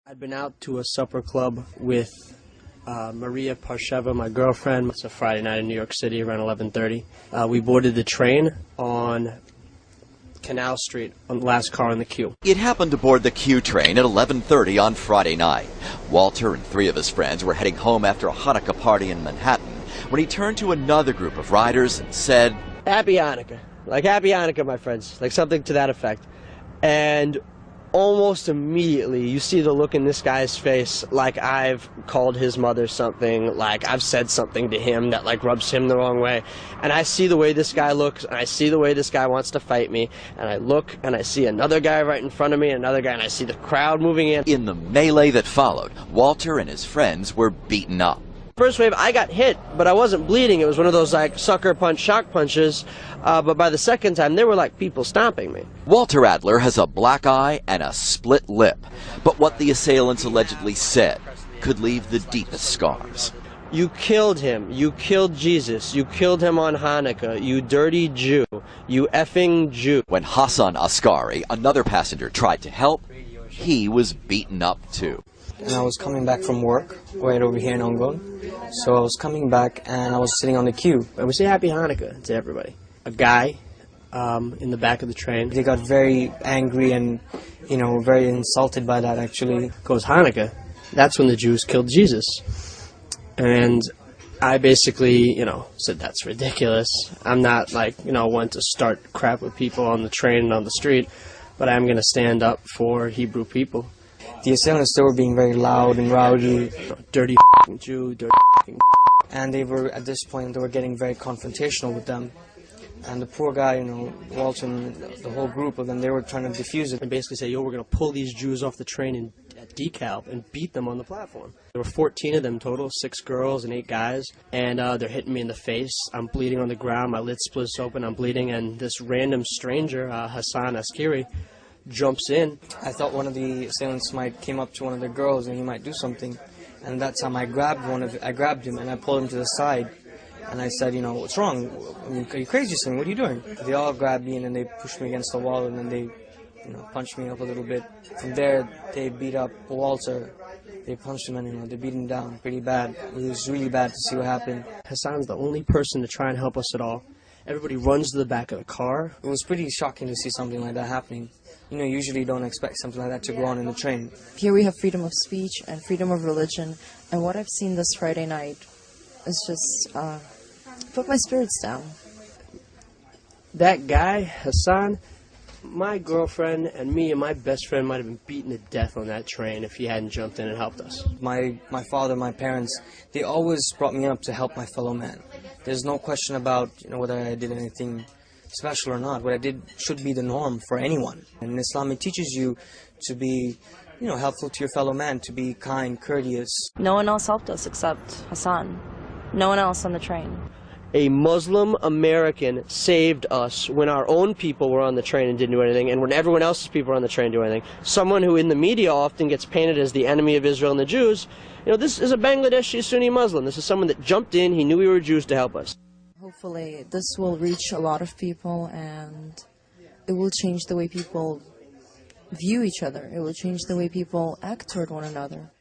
I'd been out to a supper club with Maria Parsheva, my girlfriend. It's a Friday night in New York City around 11:30. We boarded the train on Canal Street on the last car in the queue. It happened aboard the Q train at 11:30 on Friday night. Walter and three of his friends were heading home after a Hanukkah party in Manhattan when he turned to another group of riders and said, "Happy Hanukkah." Like, "Happy Hanukkah, my friends." Like something to that effect. And almost immediately, you see the look in this guy's face, like I've called his mother something, like I've said something to him that like rubs him the wrong way. And I see the way this guy looks, and I see the way this guy wants to fight me, and I look, and I see another guy right in front of me, another guy, and I see the crowd moving in. In the melee that followed, Walter and his friends were beaten up. First wave, I got hit, but I wasn't bleeding. It was one of those like sucker punch, shock punches. But by the second time, there were like people stomping me. Walter Adler has a black eye and a split lip. But what the assailants allegedly said could leave the deepest scars. "You killed him. You killed Jesus. You killed him on Hanukkah. You dirty Jew. You effing Jew." When Hassan Askari, another passenger, tried to help, he was beaten up too. And I was coming back from work, right over here in Ongol. So I was coming back and I was sitting on the queue. And we say Happy Hanukkah to everybody. A guy in the back of the train. They got very angry and, very insulted by that actually. Goes, "Hanukkah, that's when the Jews killed Jesus." And I basically, said that's ridiculous. I'm not like, one to start crap with people on the train and on the street, but I'm going to stand up for Hebrew people. The assailants, they were being very loud and rowdy. "Dirty Jew, dirty And they were, at this point, they were getting very confrontational with them. And the poor guy, Walter and the whole group of them, they were trying to defuse it. And basically say, "Yo, we're going to pull these Jews off the train in decal and beat them on the platform." There were 14 of them total, 6 girls and 8 guys. And they're hitting me in the face. I'm bleeding on the ground. My lid splits open. I'm bleeding. And this random stranger, Hassan Askari, jumps in. I thought one of the assailants came up to one of the girls and he might do something. And that time I grabbed him and I pulled him to the side. And I said, "What's wrong? Are you crazy, son? What are you doing?" They all grabbed me and then they pushed me against the wall and then they, punched me up a little bit. From there, they beat up Walter. They punched him and, they beat him down pretty bad. It was really bad to see what happened. Hassan's the only person to try and help us at all. Everybody runs to the back of the car. It was pretty shocking to see something like that happening. Usually you don't expect something like that to go on in the train. Here we have freedom of speech and freedom of religion, and what I've seen this Friday night is just put my spirits down. That guy, Hassan, my girlfriend and me and my best friend might have been beaten to death on that train if he hadn't jumped in and helped us. My father, my parents, they always brought me up to help my fellow man. There's no question about whether I did anything special or not. What I did should be the norm for anyone. And in Islam, it teaches you to be, helpful to your fellow man, to be kind, courteous. No one else helped us except Hassan. No one else on the train. A Muslim American saved us when our own people were on the train and didn't do anything, and when everyone else's people were on the train doing anything. Someone who in the media often gets painted as the enemy of Israel and the Jews, this is a Bangladeshi Sunni Muslim. This is someone that jumped in, he knew we were Jews to help us. Hopefully this will reach a lot of people and it will change the way people view each other. It will change the way people act toward one another.